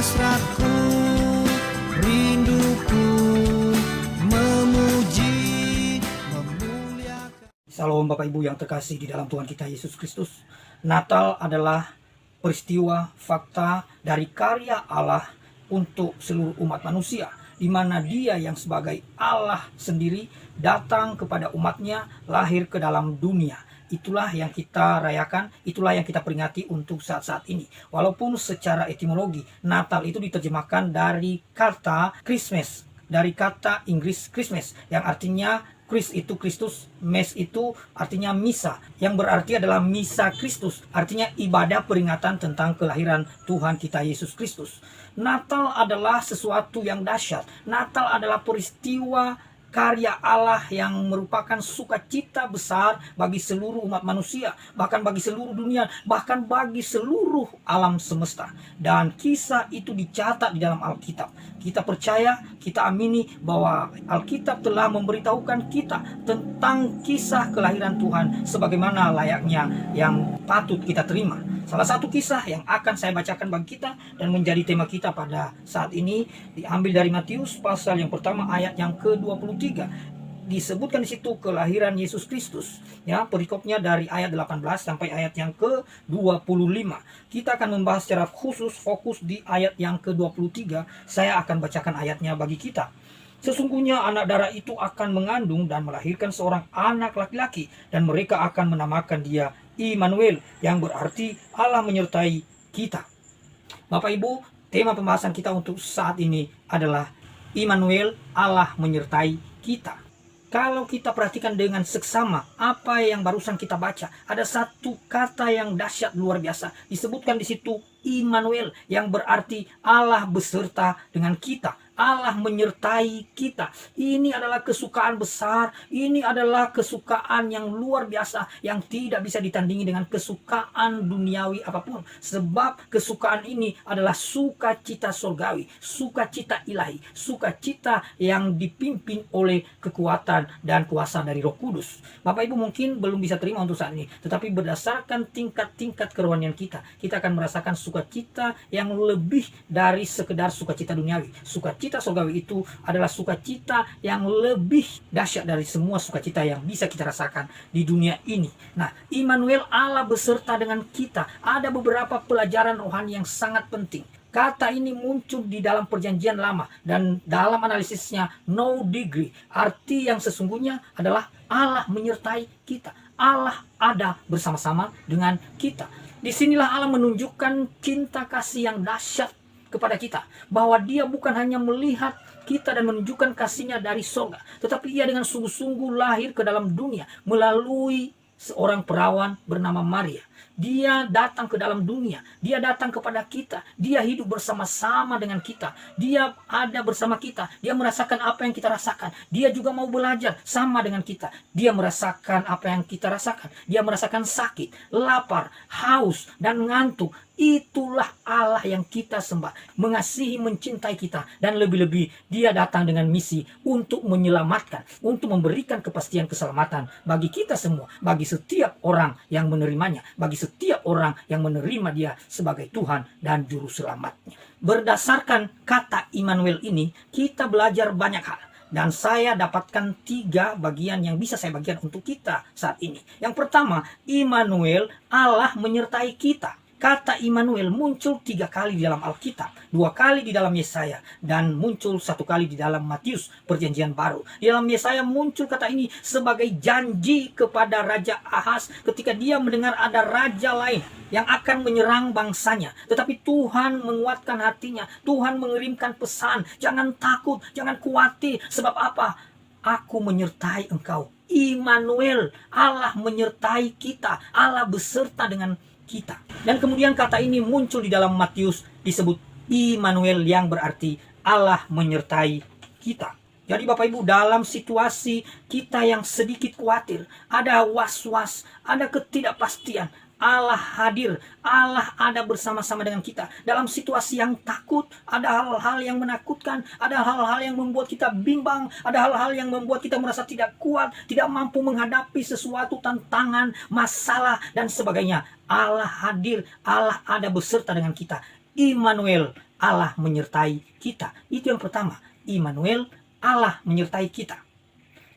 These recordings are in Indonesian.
hasratku, rinduku memuji, memuliakan. Salam Bapak Ibu yang terkasih di dalam Tuhan kita Yesus Kristus. Natal adalah peristiwa fakta dari karya Allah untuk seluruh umat manusia, di mana Dia yang sebagai Allah sendiri datang kepada umatnya, lahir ke dalam dunia. Itulah yang kita rayakan, itulah yang kita peringati untuk saat-saat ini. Walaupun secara etimologi Natal itu diterjemahkan dari kata Christmas, dari kata Inggris Christmas, yang artinya Christ itu Kristus, Mass itu artinya misa, yang berarti adalah misa Kristus, artinya ibadah peringatan tentang kelahiran Tuhan kita Yesus Kristus. Natal adalah sesuatu yang dahsyat. Natal adalah peristiwa karya Allah yang merupakan sukacita besar bagi seluruh umat manusia, bahkan bagi seluruh dunia, bahkan bagi seluruh alam semesta. Dan kisah itu dicatat di dalam Alkitab. Kita percaya, kita amini bahwa Alkitab telah memberitahukan kita tentang kisah kelahiran Tuhan sebagaimana layaknya yang patut kita terima. Salah satu kisah yang akan saya bacakan bagi kita dan menjadi tema kita pada saat ini diambil dari Matius pasal yang pertama ayat yang ke-23. Disebutkan di situ kelahiran Yesus Kristus. Ya, perikopnya dari ayat 18 sampai ayat yang ke-25. Kita akan membahas secara khusus fokus di ayat yang ke-23. Saya akan bacakan ayatnya bagi kita. Sesungguhnya anak darah itu akan mengandung dan melahirkan seorang anak laki-laki, dan mereka akan menamakan dia Immanuel, yang berarti Allah menyertai kita. Bapak Ibu, tema pembahasan kita untuk saat ini adalah Immanuel, Allah menyertai kita. Kalau kita perhatikan dengan seksama apa yang barusan kita baca, ada satu kata yang dahsyat luar biasa. Disebutkan di situ Immanuel, yang berarti Allah beserta dengan kita. Allah menyertai kita. Ini adalah kesukaan besar. Ini adalah kesukaan yang luar biasa, yang tidak bisa ditandingi dengan kesukaan duniawi apapun. Sebab kesukaan ini adalah sukacita surgawi, sukacita ilahi, sukacita yang dipimpin oleh kekuatan dan kuasa dari Roh Kudus. Bapak Ibu mungkin belum bisa terima untuk saat ini, tetapi berdasarkan tingkat-tingkat kerohanian kita akan merasakan sukacita yang lebih dari sekedar sukacita duniawi. Sukacita surgawi itu adalah sukacita yang lebih dahsyat dari semua sukacita yang bisa kita rasakan di dunia ini. Nah, Immanuel, Allah beserta dengan kita. Ada beberapa pelajaran rohani yang sangat penting. Kata ini muncul di dalam perjanjian lama, dan dalam analisisnya no degree. Arti yang sesungguhnya adalah Allah menyertai kita. Allah ada bersama-sama dengan kita. Disinilah Allah menunjukkan cinta kasih yang dahsyat kepada kita, bahwa Dia bukan hanya melihat kita dan menunjukkan kasihnya dari surga, tetapi Ia dengan sungguh-sungguh lahir ke dalam dunia melalui seorang perawan bernama Maria. Dia datang ke dalam dunia, Dia datang kepada kita, Dia hidup bersama-sama dengan kita, Dia ada bersama kita, Dia merasakan apa yang kita rasakan, Dia juga mau belajar sama dengan kita, Dia merasakan apa yang kita rasakan, Dia merasakan sakit, lapar, haus, dan ngantuk. Itulah Allah yang kita sembah, mengasihi, mencintai kita, dan lebih-lebih Dia datang dengan misi untuk menyelamatkan, untuk memberikan kepastian keselamatan bagi kita semua, bagi setiap orang yang menerimanya, bagi setiap orang yang menerima Dia sebagai Tuhan dan Juru Selamatnya. Berdasarkan kata Immanuel ini, kita belajar banyak hal. Dan saya dapatkan 3 bagian yang bisa saya bagikan untuk kita saat ini. Yang pertama, Immanuel, Allah menyertai kita. Kata Immanuel muncul 3 kali di dalam Alkitab, 2 kali di dalam Yesaya, dan muncul 1 kali di dalam Matius Perjanjian Baru. Di dalam Yesaya muncul kata ini sebagai janji kepada Raja Ahaz ketika dia mendengar ada raja lain yang akan menyerang bangsanya. Tetapi Tuhan menguatkan hatinya, Tuhan mengirimkan pesan, jangan takut, jangan khawatir. Sebab apa? Aku menyertai engkau. Immanuel, Allah menyertai kita, Allah beserta dengan kita. Dan kemudian kata ini muncul di dalam Matius, disebut Immanuel, yang berarti Allah menyertai kita. Jadi Bapak Ibu, dalam situasi kita yang sedikit khawatir, ada was-was, ada ketidakpastian, Allah hadir, Allah ada bersama-sama dengan kita. Dalam situasi yang takut, ada hal-hal yang menakutkan, ada hal-hal yang membuat kita bimbang, ada hal-hal yang membuat kita merasa tidak kuat, tidak mampu menghadapi sesuatu tantangan, masalah, dan sebagainya. Allah hadir, Allah ada beserta dengan kita. Immanuel, Allah menyertai kita. Itu yang pertama, Immanuel, Allah menyertai kita.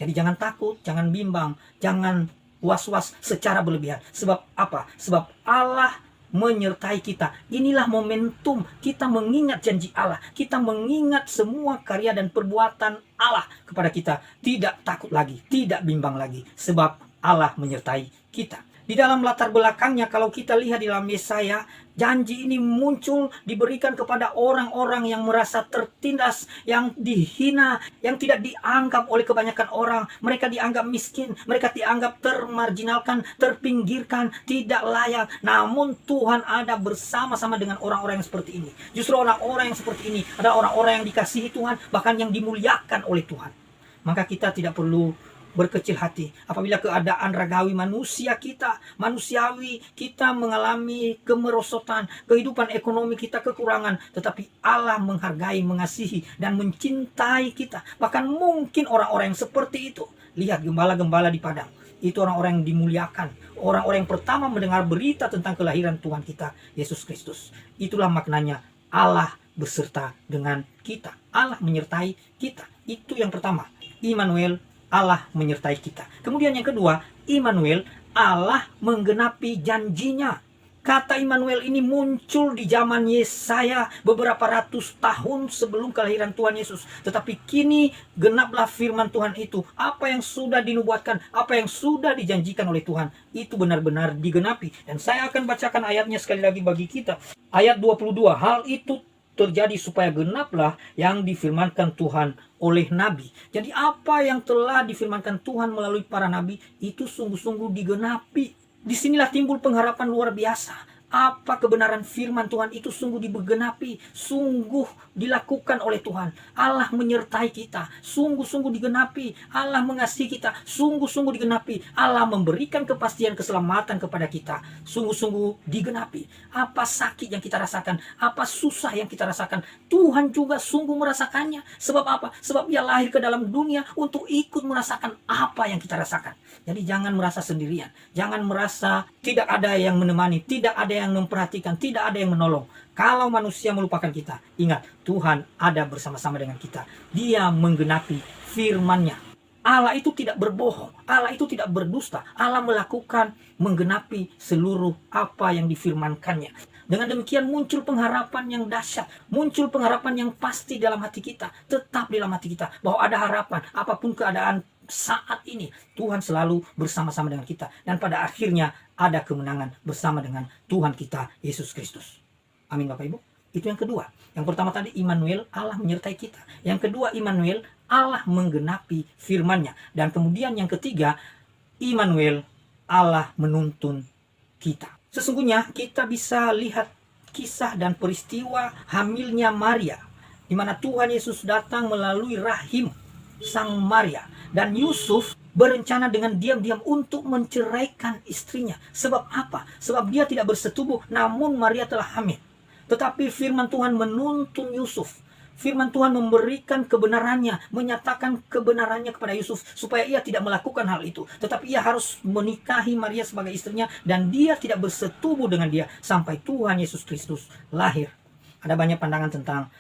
Jadi jangan takut, jangan bimbang, jangan was-was secara berlebihan. Sebab apa? Sebab Allah menyertai kita. Inilah momentum kita mengingat janji Allah. Kita mengingat semua karya dan perbuatan Allah kepada kita. Tidak takut lagi, tidak bimbang lagi. Sebab Allah menyertai kita. Di dalam latar belakangnya, kalau kita lihat di dalam Yesaya, janji ini muncul diberikan kepada orang-orang yang merasa tertindas, yang dihina, yang tidak dianggap oleh kebanyakan orang. Mereka dianggap miskin, mereka dianggap termarginalkan, terpinggirkan, tidak layak. Namun Tuhan ada bersama-sama dengan orang-orang yang seperti ini. Justru orang-orang yang seperti ini adalah orang-orang yang dikasihi Tuhan, bahkan yang dimuliakan oleh Tuhan. Maka kita tidak perlu berkecil hati apabila keadaan ragawi manusiawi kita mengalami kemerosotan, kehidupan ekonomi kita kekurangan, tetapi Allah menghargai, mengasihi dan mencintai kita. Bahkan mungkin orang-orang yang seperti itu, lihat gembala-gembala di padang, itu orang-orang yang dimuliakan, orang-orang yang pertama mendengar berita tentang kelahiran Tuhan kita Yesus Kristus. Itulah maknanya Allah beserta dengan kita, Allah menyertai kita. Itu yang pertama, Immanuel, Allah menyertai kita. Kemudian yang kedua, Immanuel, Allah menggenapi janjinya. Kata Immanuel ini muncul di zaman Yesaya beberapa ratus tahun sebelum kelahiran Tuhan Yesus. Tetapi kini genaplah firman Tuhan itu. Apa yang sudah dinubuatkan, apa yang sudah dijanjikan oleh Tuhan, itu benar-benar digenapi. Dan saya akan bacakan ayatnya sekali lagi bagi kita. Ayat 22, hal itu terjadi supaya genaplah yang difirmankan Tuhan oleh nabi. Jadi apa yang telah difirmankan Tuhan melalui para nabi itu sungguh-sungguh digenapi. Disinilah timbul pengharapan luar biasa. Apa kebenaran firman Tuhan itu sungguh digenapi, sungguh dilakukan oleh Tuhan. Allah menyertai kita, sungguh-sungguh digenapi. Allah mengasihi kita, sungguh-sungguh digenapi. Allah memberikan kepastian keselamatan kepada kita, sungguh-sungguh digenapi. Apa sakit yang kita rasakan, apa susah yang kita rasakan, Tuhan juga sungguh merasakannya. Sebab apa? Sebab Dia lahir ke dalam dunia untuk ikut merasakan apa yang kita rasakan. Jadi jangan merasa sendirian, jangan merasa tidak ada yang menemani, tidak ada yang memperhatikan, tidak ada yang menolong. Kalau manusia melupakan kita, ingat, Tuhan ada bersama-sama dengan kita. Dia menggenapi firman-Nya. Allah itu tidak berbohong, Allah itu tidak berdusta. Allah melakukan, menggenapi seluruh apa yang difirmankannya. Dengan demikian muncul pengharapan yang dahsyat, muncul pengharapan yang pasti dalam hati kita, tetap dalam hati kita, bahwa ada harapan, apapun keadaan saat ini, Tuhan selalu bersama-sama dengan kita. Dan pada akhirnya ada kemenangan bersama dengan Tuhan kita, Yesus Kristus. Amin Bapak Ibu. Itu yang kedua. Yang pertama tadi Immanuel, Allah menyertai kita. Yang kedua Immanuel, Allah menggenapi firman-Nya. Dan kemudian yang ketiga, Immanuel, Allah menuntun kita. Sesungguhnya kita bisa lihat kisah dan peristiwa hamilnya Maria, di mana Tuhan Yesus datang melalui rahim Sang Maria. Dan Yusuf berencana dengan diam-diam untuk menceraikan istrinya. Sebab apa? Sebab dia tidak bersetubuh, namun Maria telah hamil. Tetapi firman Tuhan menuntun Yusuf. Firman Tuhan memberikan kebenarannya, menyatakan kebenarannya kepada Yusuf, supaya ia tidak melakukan hal itu. Tetapi ia harus menikahi Maria sebagai istrinya, dan dia tidak bersetubuh dengan dia sampai Tuhan Yesus Kristus lahir. Ada banyak pandangan tentang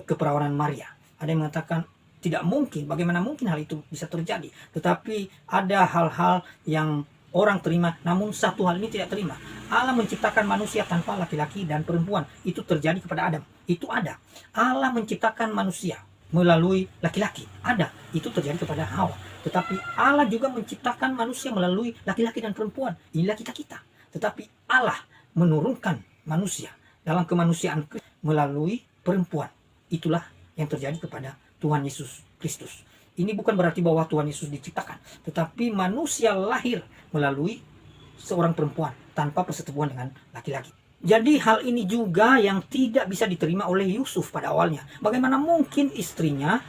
keperawanan Maria. Ada yang mengatakan tidak mungkin, bagaimana mungkin hal itu bisa terjadi. Tetapi ada hal-hal yang orang terima, namun satu hal ini tidak terima. Allah menciptakan manusia tanpa laki-laki dan perempuan. Itu terjadi kepada Adam. Itu ada. Allah menciptakan manusia melalui laki-laki. Ada. Itu terjadi kepada Hawa. Tetapi Allah juga menciptakan manusia melalui laki-laki dan perempuan. Inilah kita. Tetapi Allah menurunkan manusia dalam kemanusiaan melalui perempuan. Itulah yang terjadi kepada Tuhan Yesus Kristus. Ini bukan berarti bahwa Tuhan Yesus diciptakan, tetapi manusia lahir melalui seorang perempuan tanpa persetubuhan dengan laki-laki. Jadi hal ini juga yang tidak bisa diterima oleh Yusuf pada awalnya. Bagaimana mungkin istrinya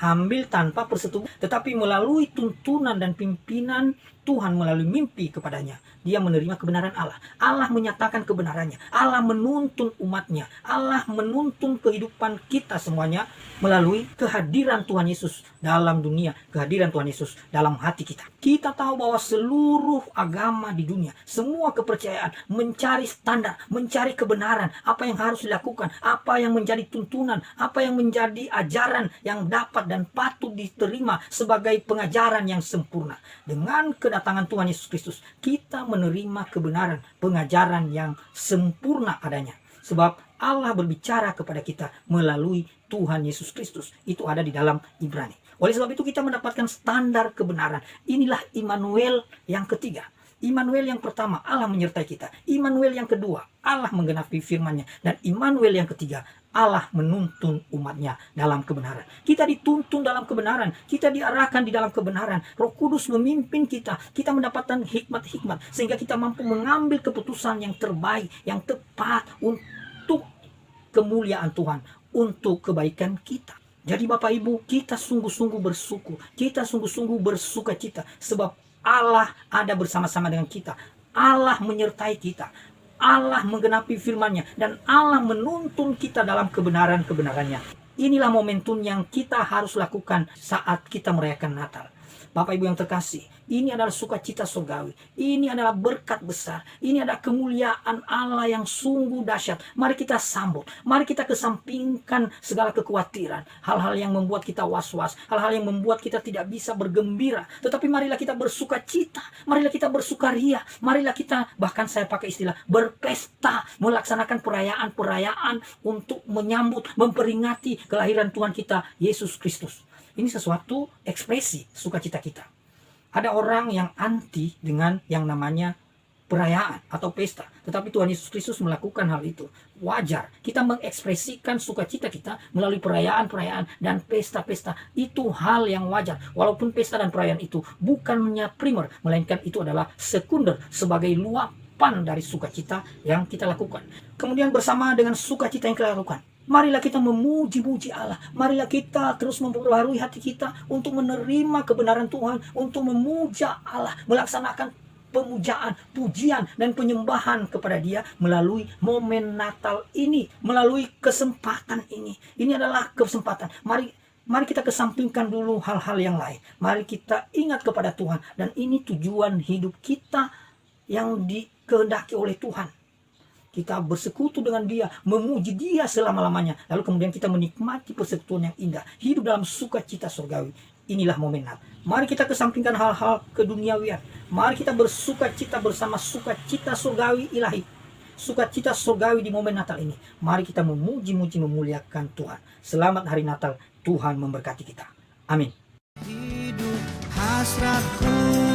hamil tanpa persetubuhan, tetapi melalui tuntunan dan pimpinan Tuhan melalui mimpi kepadanya, dia menerima kebenaran Allah. Allah menyatakan kebenarannya. Allah menuntun umatnya. Allah menuntun kehidupan kita semuanya melalui kehadiran Tuhan Yesus dalam dunia, kehadiran Tuhan Yesus dalam hati kita. Kita tahu bahwa seluruh agama di dunia, semua kepercayaan mencari standar, mencari kebenaran, apa yang harus dilakukan, apa yang menjadi tuntunan, apa yang menjadi ajaran yang dapat dan patut diterima sebagai pengajaran yang sempurna. Dengan kedatangan Tuhan Yesus Kristus, kita menerima kebenaran, pengajaran yang sempurna adanya. Sebab Allah berbicara kepada kita melalui Tuhan Yesus Kristus. Itu ada di dalam Ibrani. Oleh sebab itu kita mendapatkan standar kebenaran. Inilah Immanuel yang ketiga. Immanuel yang pertama, Allah menyertai kita. Immanuel yang kedua, Allah menggenapi firman-Nya. Dan Immanuel yang ketiga, Allah menuntun umatnya dalam kebenaran. Kita dituntun dalam kebenaran. Kita diarahkan di dalam kebenaran. Roh Kudus memimpin kita. Kita mendapatkan hikmat-hikmat. Sehingga kita mampu mengambil keputusan yang terbaik, yang tepat untuk kemuliaan Tuhan. Untuk kebaikan kita. Jadi Bapak Ibu, kita sungguh-sungguh bersyukur. Kita sungguh-sungguh bersuka cita. Sebab Allah ada bersama-sama dengan kita. Allah menyertai kita. Allah menggenapi firman-Nya. Dan Allah menuntun kita dalam kebenaran-kebenarannya. Inilah momentum yang kita harus lakukan saat kita merayakan Natal. Bapak Ibu yang terkasih, ini adalah sukacita surgawi. Ini adalah berkat besar. Ini adalah kemuliaan Allah yang sungguh dahsyat. Mari kita sambut. Mari kita kesampingkan segala kekhawatiran. Hal-hal yang membuat kita was-was. Hal-hal yang membuat kita tidak bisa bergembira. Tetapi marilah kita bersukacita. Marilah kita bersukaria. Marilah kita, bahkan saya pakai istilah, berpesta. Melaksanakan perayaan-perayaan untuk menyambut, memperingati kelahiran Tuhan kita, Yesus Kristus. Ini sesuatu ekspresi sukacita kita. Ada orang yang anti dengan yang namanya perayaan atau pesta. Tetapi Tuhan Yesus Kristus melakukan hal itu. Wajar. Kita mengekspresikan sukacita kita melalui perayaan-perayaan dan pesta-pesta. Itu hal yang wajar. Walaupun pesta dan perayaan itu bukannya primer, melainkan itu adalah sekunder sebagai luapan dari sukacita yang kita lakukan. Kemudian bersama dengan sukacita yang kita lakukan, marilah kita memuji-muji Allah. Marilah kita terus memperbaharui hati kita untuk menerima kebenaran Tuhan, untuk memuja Allah, melaksanakan pemujaan, pujian, dan penyembahan kepada Dia melalui momen Natal ini, melalui kesempatan ini. Ini adalah kesempatan. Mari kita kesampingkan dulu hal-hal yang lain. Mari kita ingat kepada Tuhan. Dan ini tujuan hidup kita yang dikehendaki oleh Tuhan. Kita bersekutu dengan Dia, memuji Dia selama-lamanya. Lalu kemudian kita menikmati persekutuan yang indah. Hidup dalam sukacita surgawi. Inilah momen Natal. Mari kita kesampingkan hal-hal keduniawian. Mari kita bersukacita bersama sukacita surgawi ilahi. Sukacita surgawi di momen Natal ini. Mari kita memuji-muji, memuliakan Tuhan. Selamat hari Natal. Tuhan memberkati kita. Amin. Hidup hasratku